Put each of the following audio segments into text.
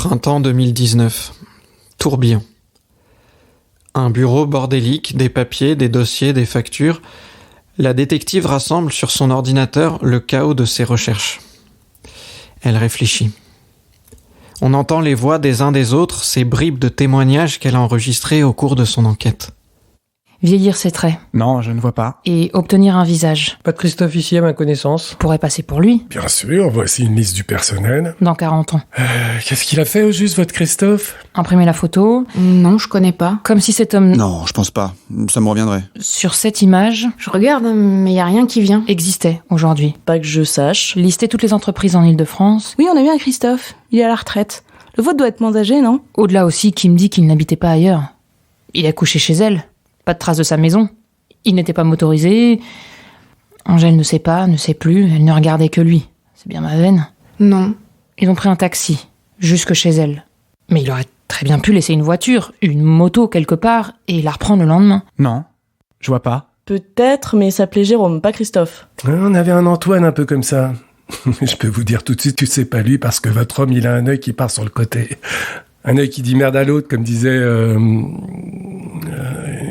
Printemps 2019. Tourbillon. Un bureau bordélique, des papiers, des dossiers, des factures. La détective rassemble sur son ordinateur le chaos de ses recherches. Elle réfléchit. On entend les voix des uns des autres, ces bribes de témoignages qu'elle a enregistrés au cours de son enquête. Vieillir ses traits. Non, je ne vois pas. Et obtenir un visage. Pas de Christophe ici à ma connaissance. Pourrait passer pour lui. Bien sûr, voici une liste du personnel. Dans 40 ans. Qu'est-ce qu'il a fait au juste, votre Christophe ? Imprimer la photo. Non, je connais pas. Comme si cet homme... Non, je pense pas. Ça me reviendrait. Sur cette image... Je regarde, mais y a rien qui vient. Existait aujourd'hui. Pas que je sache. Lister toutes les entreprises en Île-de-France. Oui, on a vu un Christophe. Il est à la retraite. Le vôtre doit être moins âgé, non ? Au-delà aussi, qui me dit qu'il n'habitait pas ailleurs. Il a couché chez elle. Pas de trace de sa maison. Il n'était pas motorisé. Angèle ne sait pas, ne sait plus. Elle ne regardait que lui. C'est bien ma veine. Non. Ils ont pris un taxi, jusque chez elle. Mais il aurait très bien pu laisser une voiture, une moto quelque part, et la reprendre le lendemain. Non, je vois pas. Peut-être, mais il s'appelait Jérôme, pas Christophe. On avait un Antoine un peu comme ça. Je peux vous dire tout de suite que c'est pas lui parce que votre homme, il a un œil qui part sur le côté. Un œil qui dit merde à l'autre, comme disait...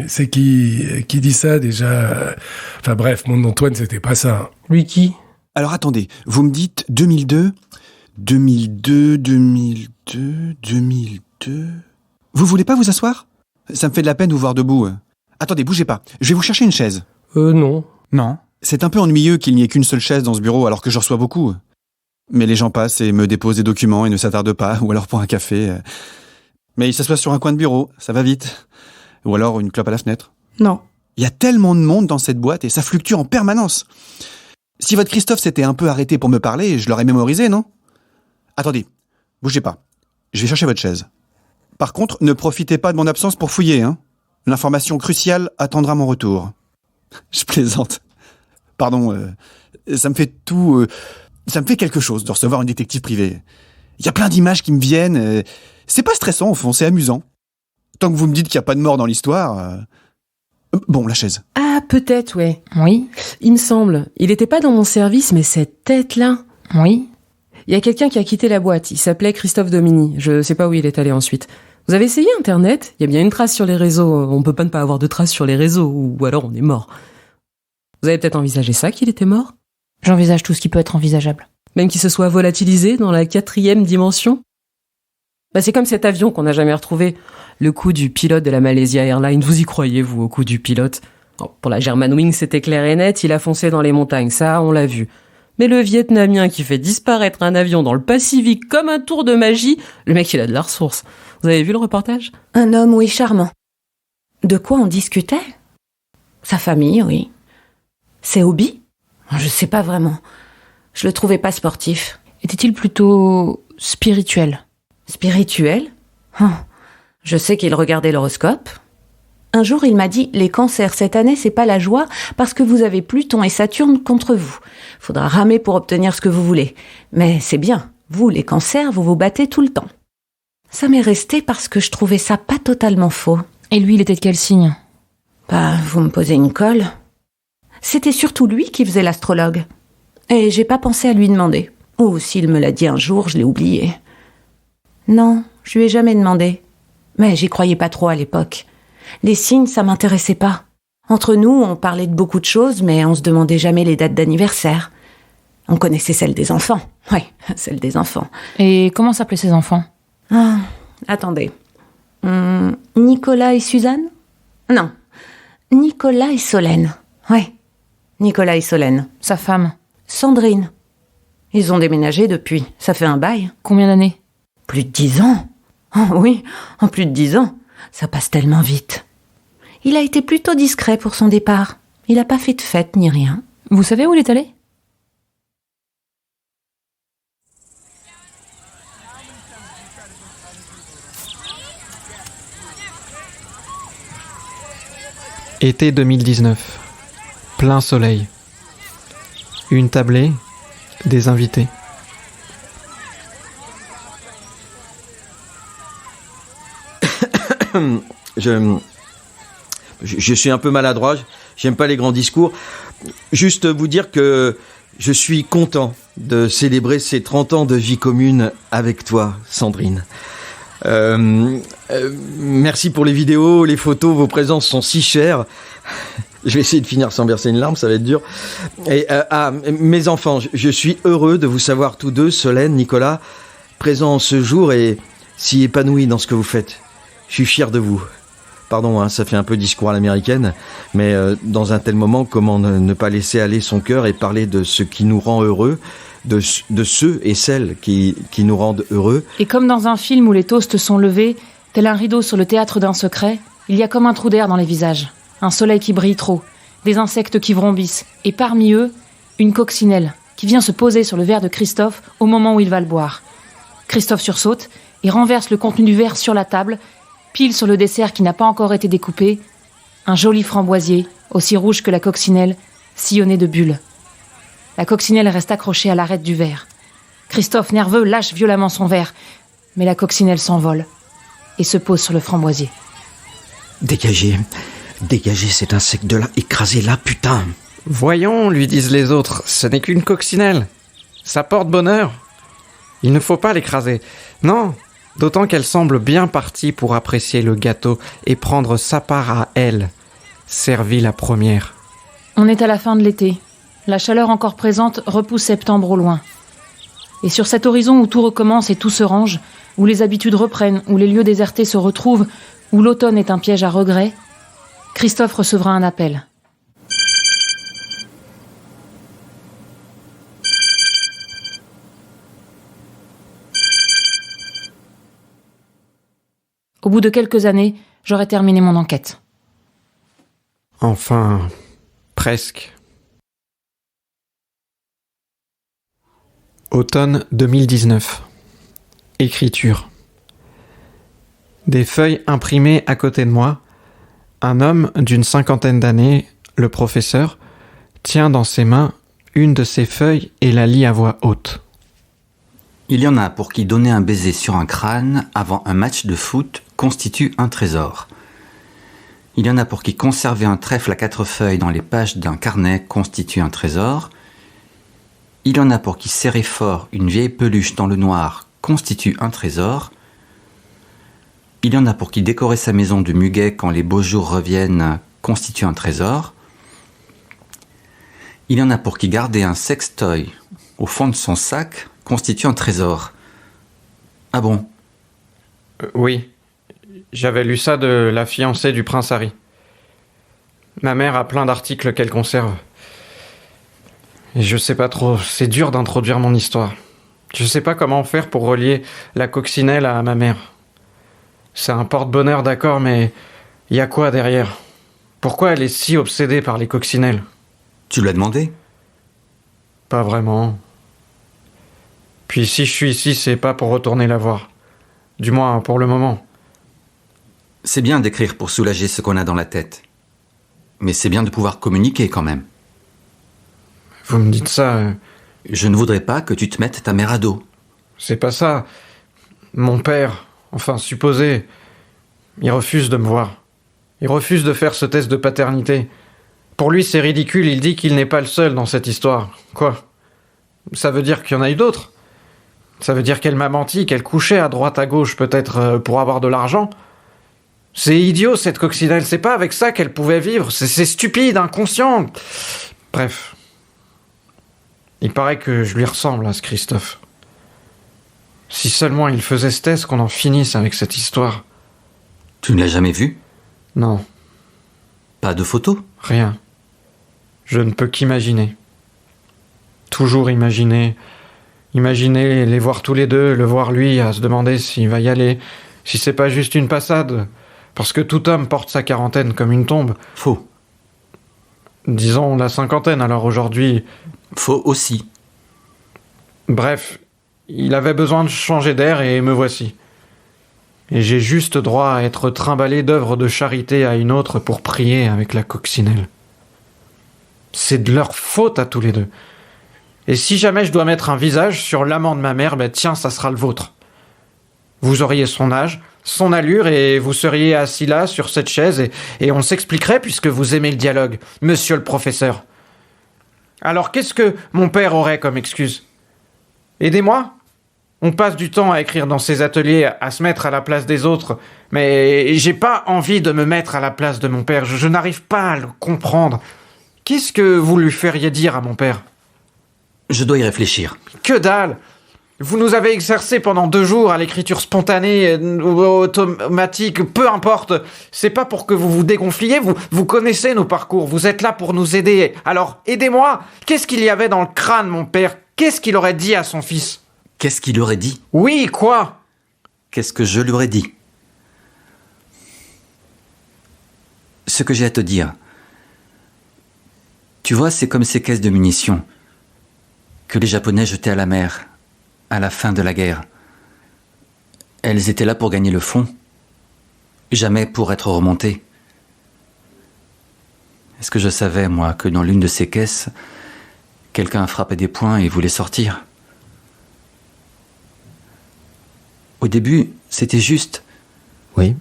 c'est qui dit ça déjà ? Enfin bref, mon Antoine, c'était pas ça. Lui qui ? Alors attendez, vous me dites 2002 Vous voulez pas vous asseoir ? Ça me fait de la peine de vous voir debout. Attendez, bougez pas. Je vais vous chercher une chaise. Non. Non. C'est un peu ennuyeux qu'il n'y ait qu'une seule chaise dans ce bureau alors que je reçois beaucoup. Mais les gens passent et me déposent des documents et ne s'attardent pas, ou alors pour un café. Mais ils s'assoient sur un coin de bureau, ça va vite. Ou alors une clope à la fenêtre. Non. Il y a tellement de monde dans cette boîte et ça fluctue en permanence. Si votre Christophe s'était un peu arrêté pour me parler, je l'aurais mémorisé, non ? Attendez, bougez pas. Je vais chercher votre chaise. Par contre, ne profitez pas de mon absence pour fouiller, hein. L'information cruciale attendra mon retour. Je plaisante. Pardon, ça me fait quelque chose de recevoir une détective privée. Il y a plein d'images qui me viennent. C'est pas stressant, au fond, c'est amusant. Tant que vous me dites qu'il n'y a pas de mort dans l'histoire... Bon, la chaise. Ah, peut-être, ouais. Oui. Il me semble. Il était pas dans mon service, mais cette tête-là... Oui. Il y a quelqu'un qui a quitté la boîte. Il s'appelait Christophe Domini. Je sais pas où il est allé ensuite. Vous avez essayé Internet ? Il y a bien une trace sur les réseaux. On peut pas ne pas avoir de trace sur les réseaux, ou alors on est mort. Vous avez peut-être envisagé ça, qu'il était mort ? J'envisage tout ce qui peut être envisageable. Même qu'il se soit volatilisé dans la 4e dimension ? C'est comme cet avion qu'on n'a jamais retrouvé. Le coup du pilote de la Malaysia Airlines. Vous y croyez, vous, au coup du pilote ? Pour la Germanwings, c'était clair et net. Il a foncé dans les montagnes. Ça, on l'a vu. Mais le Vietnamien qui fait disparaître un avion dans le Pacifique comme un tour de magie, le mec, il a de la ressource. Vous avez vu le reportage ? Un homme, oui, charmant. De quoi on discutait ? Sa famille, oui. Ses hobbies ? Je sais pas vraiment. Je le trouvais pas sportif. Était-il plutôt spirituel ? Spirituel ? Je sais qu'il regardait l'horoscope. Un jour, il m'a dit « Les cancers, cette année, c'est pas la joie parce que vous avez Pluton et Saturne contre vous. Faudra ramer pour obtenir ce que vous voulez. Mais c'est bien. Vous, les cancers, vous vous battez tout le temps. » Ça m'est resté parce que je trouvais ça pas totalement faux. Et lui, il était de quel signe ? Vous me posez une colle. C'était surtout lui qui faisait l'astrologue. Et j'ai pas pensé à lui demander. Ou s'il me l'a dit un jour, je l'ai oublié. Non, je lui ai jamais demandé. Mais j'y croyais pas trop à l'époque. Les signes, ça m'intéressait pas. Entre nous, on parlait de beaucoup de choses, mais on se demandait jamais les dates d'anniversaire. On connaissait celle des enfants. Oui, celle des enfants. Et comment s'appelaient ses enfants ? Attendez. Nicolas et Suzanne ? Non. Nicolas et Solène. Oui. Nicolas et Solène. Sa femme ? Sandrine. Ils ont déménagé depuis. Ça fait un bail. Combien d'années ? Plus de 10 ans. Oh oui, en plus de 10 ans. Ça passe tellement vite. Il a été plutôt discret pour son départ. Il n'a pas fait de fête ni rien. Vous savez où il est allé ? Été 2019. Plein soleil. Une tablée, des invités. Je suis un peu maladroit, j'aime pas les grands discours. Juste vous dire que Je suis content de célébrer ces 30 ans de vie commune avec toi, Sandrine. Merci pour les vidéos, les photos, vos présences sont si chères. Je vais essayer de finir sans verser une larme, ça va être dur. Et mes enfants, je suis heureux de vous savoir tous deux, Solène, Nicolas, présents ce jour et si épanouis dans ce que vous faites. Je suis fier de vous. Pardon, hein, ça fait un peu discours à l'américaine, mais dans un tel moment, comment ne pas laisser aller son cœur et parler de ce qui nous rend heureux, de ceux et celles qui nous rendent heureux. Et comme dans un film où les toasts sont levés, tel un rideau sur le théâtre d'un secret, il y a comme un trou d'air dans les visages, un soleil qui brille trop, des insectes qui vrombissent, et parmi eux, une coccinelle qui vient se poser sur le verre de Christophe au moment où il va le boire. Christophe sursaute et renverse le contenu du verre sur la table, pile sur le dessert qui n'a pas encore été découpé, un joli framboisier, aussi rouge que la coccinelle, sillonné de bulles. La coccinelle reste accrochée à l'arête du verre. Christophe, nerveux, lâche violemment son verre, mais la coccinelle s'envole et se pose sur le framboisier. Dégagez cet insecte-là, écrasez-la, putain. Voyons, lui disent les autres, ce n'est qu'une coccinelle. Ça porte bonheur. Il ne faut pas l'écraser. Non, d'autant qu'elle semble bien partie pour apprécier le gâteau et prendre sa part à elle, servie la première. On est à la fin de l'été. La chaleur encore présente repousse septembre au loin. Et sur cet horizon où tout recommence et tout se range, où les habitudes reprennent, où les lieux désertés se retrouvent, où l'automne est un piège à regret, Christophe recevra un appel. Au bout de quelques années, j'aurai terminé mon enquête. Enfin, presque. Automne 2019. Écriture. Des feuilles imprimées à côté de moi. Un homme d'une 50aine d'années, le professeur, tient dans ses mains une de ces feuilles et la lit à voix haute. Il y en a pour qui donner un baiser sur un crâne avant un match de foot constitue un trésor. Il y en a pour qui conserver un trèfle à 4 feuilles dans les pages d'un carnet constitue un trésor. Il y en a pour qui serrer fort une vieille peluche dans le noir constitue un trésor. Il y en a pour qui décorer sa maison de muguet quand les beaux jours reviennent constitue un trésor. Il y en a pour qui garder un sextoy au fond de son sac constitue un trésor. Ah bon ? Oui, j'avais lu ça de la fiancée du prince Harry. Ma mère a plein d'articles qu'elle conserve. Et je sais pas trop, c'est dur d'introduire mon histoire. Je sais pas comment faire pour relier la coccinelle à ma mère. C'est un porte-bonheur, d'accord, mais y a quoi derrière ? Pourquoi elle est si obsédée par les coccinelles ? Tu l'as demandé ? Pas vraiment. Puis si je suis ici, c'est pas pour retourner la voir. Du moins, pour le moment. C'est bien d'écrire pour soulager ce qu'on a dans la tête. Mais c'est bien de pouvoir communiquer quand même. Vous me dites ça... Je ne voudrais pas que tu te mettes ta mère à dos. C'est pas ça. Mon père, enfin supposé, il refuse de me voir. Il refuse de faire ce test de paternité. Pour lui, c'est ridicule, il dit qu'il n'est pas le seul dans cette histoire. Quoi ? Ça veut dire qu'il y en a eu d'autres ? Ça veut dire qu'elle m'a menti, qu'elle couchait à droite à gauche peut-être pour avoir de l'argent ? C'est idiot cette coccinelle, c'est pas avec ça qu'elle pouvait vivre, c'est stupide, inconscient. Bref. Il paraît que je lui ressemble à ce Christophe. Si seulement il faisait ce test, qu'on en finisse avec cette histoire. Tu ne l'as jamais vu ? Non. Pas de photos ? Rien. Je ne peux qu'imaginer. Toujours imaginer. Imaginer les voir tous les deux, le voir lui, à se demander s'il va y aller, si c'est pas juste une passade, parce que tout homme porte sa quarantaine comme une tombe. Faux. Disons la cinquantaine, alors aujourd'hui... Faux aussi. Bref, il avait besoin de changer d'air et me voici. Et j'ai juste droit à être trimballé d'œuvres de charité à une autre pour prier avec la coccinelle. C'est de leur faute à tous les deux. Et si jamais je dois mettre un visage sur l'amant de ma mère, ben tiens, ça sera le vôtre. Vous auriez son âge, son allure, et vous seriez assis là, sur cette chaise, et on s'expliquerait puisque vous aimez le dialogue, monsieur le professeur. Alors qu'est-ce que mon père aurait comme excuse? Aidez-moi? On passe du temps à écrire dans ses ateliers, à se mettre à la place des autres, mais j'ai pas envie de me mettre à la place de mon père, je n'arrive pas à le comprendre. Qu'est-ce que vous lui feriez dire à mon père? Je dois y réfléchir. Que dalle! Vous nous avez exercé pendant 2 jours à l'écriture spontanée, ou automatique, peu importe. C'est pas pour que vous vous dégonfliez, vous connaissez nos parcours, vous êtes là pour nous aider. Alors, aidez-moi! Qu'est-ce qu'il y avait dans le crâne, mon père? Qu'est-ce qu'il aurait dit à son fils? Qu'est-ce qu'il aurait dit? Oui, quoi? Qu'est-ce que je lui aurais dit? Ce que j'ai à te dire. Tu vois, c'est comme ces caisses de munitions que les Japonais jetaient à la mer à la fin de la guerre. Elles étaient là pour gagner le fond, jamais pour être remontées. Est-ce que je savais, moi, que dans l'une de ces caisses, quelqu'un frappait des poings et voulait sortir? Au début, c'était juste. Oui.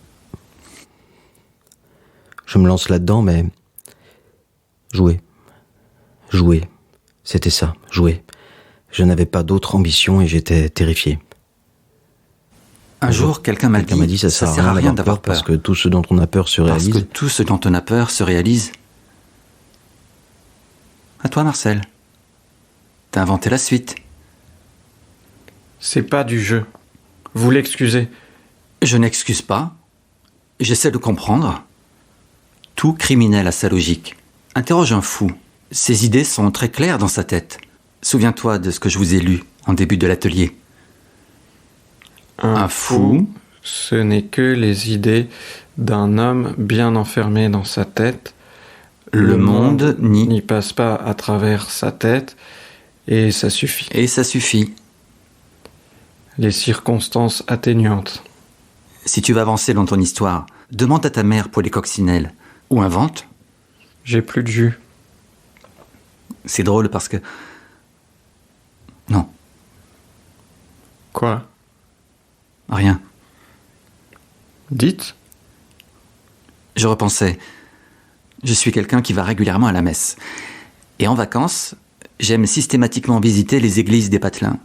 Je me lance là-dedans, mais... Jouer. Jouer. C'était ça, jouer. Je n'avais pas d'autre ambition et j'étais terrifié. Un jour, quelqu'un m'a dit ça sert à rien d'avoir peur. Parce que tout ce dont on a peur se réalise. Parce que tout ce dont on a peur se réalise. À toi, Marcel. T'as inventé la suite. C'est pas du jeu. Vous l'excusez. Je n'excuse pas. J'essaie de comprendre. Tout criminel a sa logique. Interroge un fou. Ses idées sont très claires dans sa tête. Souviens-toi de ce que je vous ai lu en début de l'atelier. Un fou, ce n'est que les idées d'un homme bien enfermé dans sa tête. Le monde n'y passe pas à travers sa tête, et ça suffit. Et ça suffit. Les circonstances atténuantes. Si tu veux avancer dans ton histoire, demande à ta mère pour les coccinelles. Ou invente. J'ai plus de jus. C'est drôle parce que... Non. Quoi? Rien. Dites. Je repensais. Je suis quelqu'un qui va régulièrement à la messe. Et en vacances, j'aime systématiquement visiter les églises des patelins.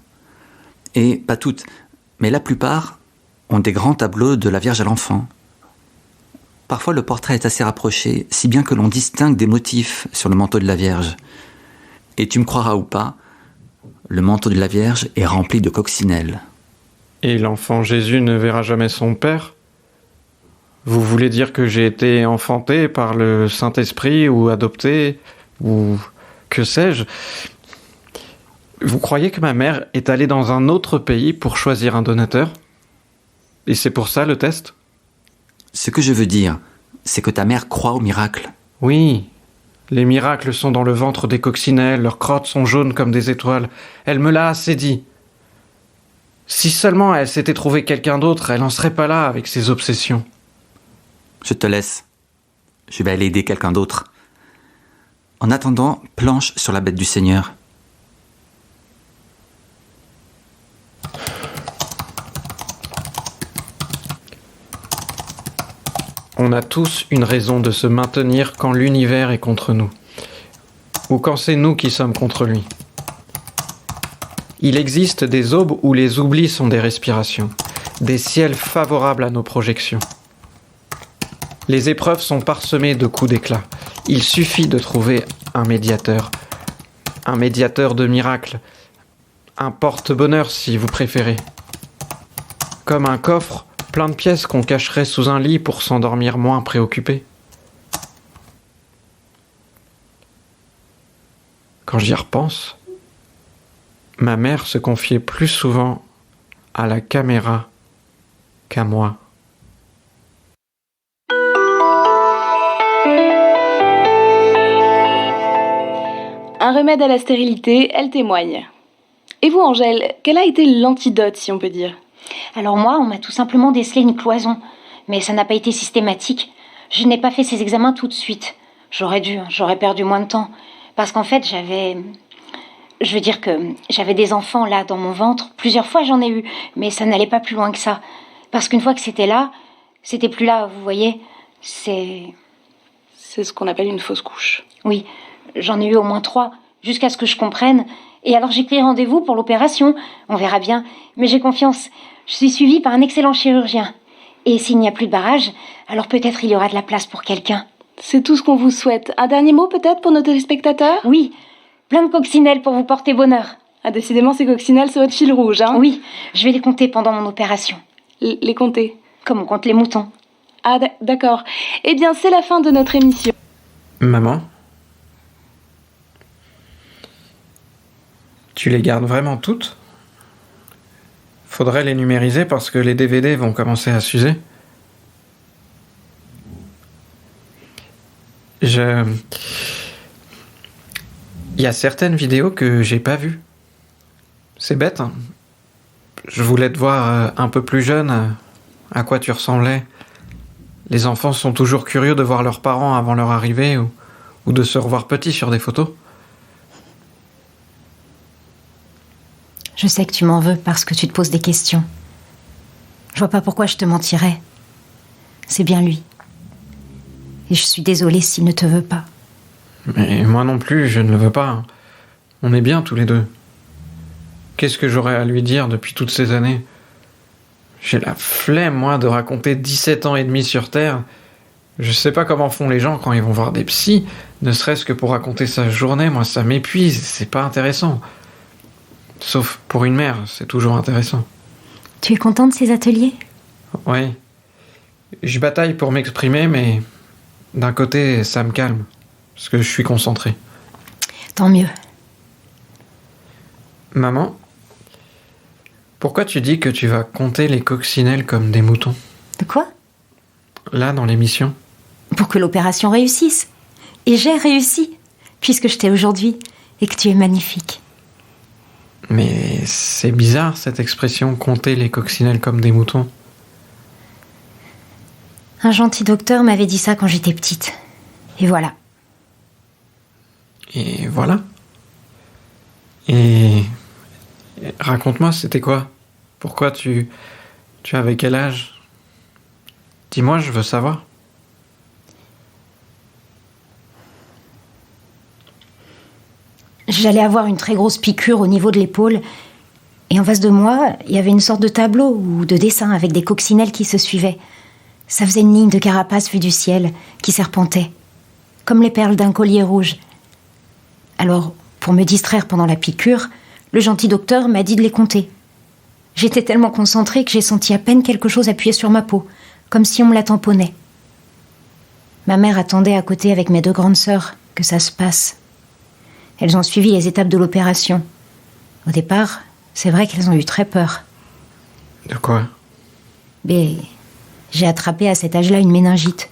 Et pas toutes, mais la plupart ont des grands tableaux de la Vierge à l'Enfant. Parfois le portrait est assez rapproché, si bien que l'on distingue des motifs sur le manteau de la Vierge. Et tu me croiras ou pas, le manteau de la Vierge est rempli de coccinelles. Et l'enfant Jésus ne verra jamais son père? Vous voulez dire que j'ai été enfanté par le Saint-Esprit ou adopté, ou que sais-je? Vous croyez que ma mère est allée dans un autre pays pour choisir un donateur? Et c'est pour ça le test? Ce que je veux dire, c'est que ta mère croit au miracle. Oui, les miracles sont dans le ventre des coccinelles, leurs crottes sont jaunes comme des étoiles. Elle me l'a assez dit. Si seulement elle s'était trouvée quelqu'un d'autre, elle n'en serait pas là avec ses obsessions. Je te laisse. Je vais aller aider quelqu'un d'autre. En attendant, planche sur la bête du Seigneur. On a tous une raison de se maintenir quand l'univers est contre nous, ou quand c'est nous qui sommes contre lui. Il existe des aubes où les oublis sont des respirations, des ciels favorables à nos projections. Les épreuves sont parsemées de coups d'éclat. Il suffit de trouver un médiateur de miracles, un porte-bonheur si vous préférez. Comme un coffre plein de pièces qu'on cacherait sous un lit pour s'endormir moins préoccupé. Quand j'y repense, ma mère se confiait plus souvent à la caméra qu'à moi. Un remède à la stérilité, elle témoigne. Et vous, Angèle, quel a été l'antidote, si on peut dire ? Alors moi, on m'a tout simplement décelé une cloison. Mais ça n'a pas été systématique. Je n'ai pas fait ces examens tout de suite. J'aurais dû, j'aurais perdu moins de temps. Parce qu'en fait, j'avais des enfants là dans mon ventre. Plusieurs fois j'en ai eu, mais ça n'allait pas plus loin que ça. Parce qu'une fois que c'était là, c'était plus là, vous voyez. C'est ce qu'on appelle une fausse couche. Oui, j'en ai eu au moins 3. jusqu'à ce que je comprenne. Et alors j'ai pris rendez-vous pour l'opération. On verra bien, mais j'ai confiance. Je suis suivie par un excellent chirurgien. Et s'il n'y a plus de barrage, alors peut-être il y aura de la place pour quelqu'un. C'est tout ce qu'on vous souhaite. Un dernier mot peut-être pour nos téléspectateurs ? Oui, plein de coccinelles pour vous porter bonheur. Ah, décidément, ces coccinelles, c'est votre fil rouge, hein ? Oui, je vais les compter pendant mon opération. Les compter ? Comme on compte les moutons. Ah, d'accord. Eh bien, c'est la fin de notre émission. Maman ? Tu les gardes vraiment toutes ? Faudrait les numériser parce que les DVD vont commencer à s'user. Il y a certaines vidéos que j'ai pas vues. C'est bête, hein. Je voulais te voir un peu plus jeune, à quoi tu ressemblais. Les enfants sont toujours curieux de voir leurs parents avant leur arrivée ou de se revoir petits sur des photos. Je sais que tu m'en veux parce que tu te poses des questions. Je vois pas pourquoi je te mentirais. C'est bien lui. Et je suis désolée s'il ne te veut pas. Mais moi non plus, je ne le veux pas. On est bien tous les deux. Qu'est-ce que j'aurais à lui dire depuis toutes ces années ? J'ai la flemme, moi, de raconter 17 ans et demi sur Terre. Je sais pas comment font les gens quand ils vont voir des psys, ne serait-ce que pour raconter sa journée. Moi, ça m'épuise, c'est pas intéressant. Sauf pour une mère, c'est toujours intéressant. Tu es content de ces ateliers ? Oui. Je bataille pour m'exprimer, mais d'un côté, ça me calme, parce que je suis concentré. Tant mieux. Maman, pourquoi tu dis que tu vas compter les coccinelles comme des moutons ? De quoi ? Là, dans l'émission. Pour que l'opération réussisse. Et j'ai réussi, puisque je t'ai aujourd'hui, et que tu es magnifique. Mais c'est bizarre, cette expression, compter les coccinelles comme des moutons. Un gentil docteur m'avait dit ça quand j'étais petite. Et voilà. Et voilà. Et raconte-moi, c'était quoi ? Pourquoi tu avais quel âge ? Dis-moi, je veux savoir. J'allais avoir une très grosse piqûre au niveau de l'épaule. Et en face de moi, il y avait une sorte de tableau ou de dessin avec des coccinelles qui se suivaient. Ça faisait une ligne de carapace vue du ciel qui serpentait, comme les perles d'un collier rouge. Alors, pour me distraire pendant la piqûre, le gentil docteur m'a dit de les compter. J'étais tellement concentrée que j'ai senti à peine quelque chose appuyer sur ma peau, comme si on me la tamponnait. Ma mère attendait à côté avec mes 2 grandes sœurs que ça se passe. Elles ont suivi les étapes de l'opération. Au départ, c'est vrai qu'elles ont eu très peur. De quoi ? Mais j'ai attrapé à cet âge-là une méningite.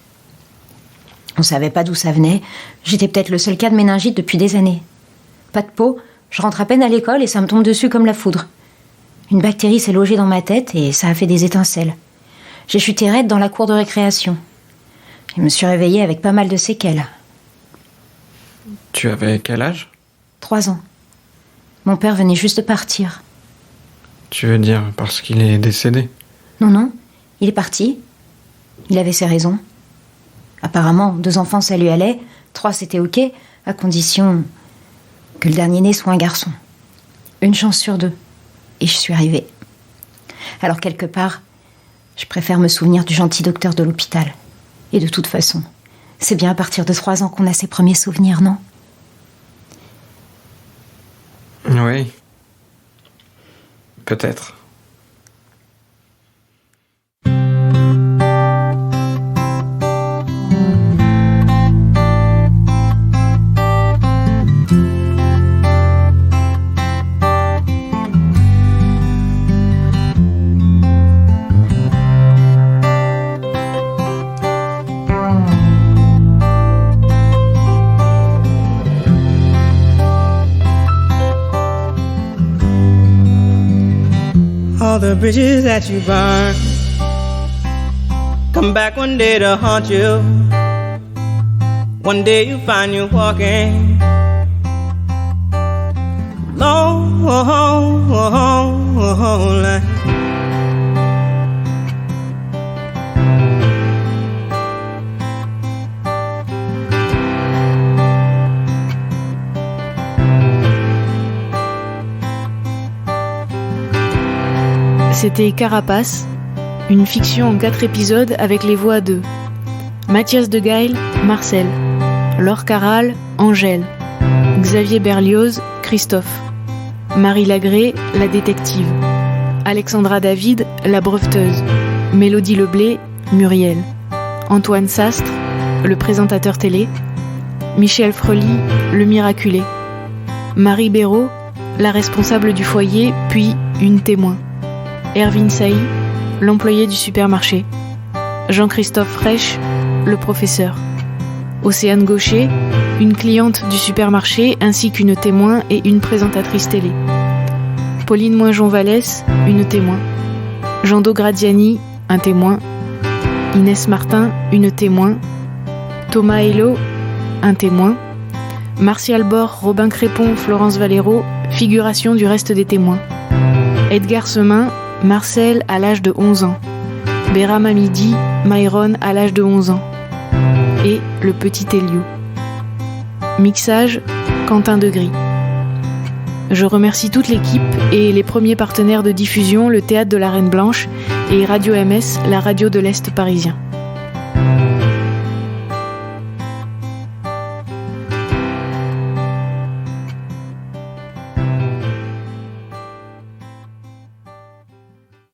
On savait pas d'où ça venait. J'étais peut-être le seul cas de méningite depuis des années. Pas de peau, je rentre à peine à l'école et ça me tombe dessus comme la foudre. Une bactérie s'est logée dans ma tête et ça a fait des étincelles. J'ai chuté raide dans la cour de récréation. Je me suis réveillée avec pas mal de séquelles. Tu avais quel âge ? 3 ans. Mon père venait juste de partir. Tu veux dire parce qu'il est décédé ? Non, il est parti. Il avait ses raisons. Apparemment, 2 enfants ça lui allait, 3 c'était ok, à condition que le dernier-né soit un garçon. 1 chance sur 2. Et je suis arrivée. Alors quelque part, je préfère me souvenir du gentil docteur de l'hôpital. Et de toute façon, c'est bien à partir de 3 ans qu'on a ses premiers souvenirs, non ? Oui. Peut-être. All the bridges that you burn come back one day to haunt you. One day you find you walking lonely. C'était Carapace, une fiction en 4 épisodes avec les voix de Mathias de Gail, Marcel, Laure Caral, Angèle, Xavier Berlioz, Christophe, Marie Lagré, la détective, Alexandra David, la breveteuse, Mélodie Leblé, Muriel, Antoine Sastre, le présentateur télé, Michel Frely, le miraculé, Marie Béraud, la responsable du foyer, puis une témoin, Erwin Sailly, l'employé du supermarché, Jean-Christophe Frêche, le professeur, Océane Gaucher, une cliente du supermarché ainsi qu'une témoin et une présentatrice télé, Pauline Moinjon-Vallès, une témoin, Jando Gradiani, un témoin, Inès Martin, une témoin, Thomas Hello, un témoin, Martial Bord, Robin Crépon, Florence Valero, figuration du reste des témoins, Edgar Semin, Marcel à l'âge de 11 ans, Béram Amidi, Myron à l'âge de 11 ans, et le petit Elio. Mixage, Quentin Degris. Je remercie toute l'équipe et les premiers partenaires de diffusion, le Théâtre de la Reine Blanche et Radio MS, la radio de l'Est parisien.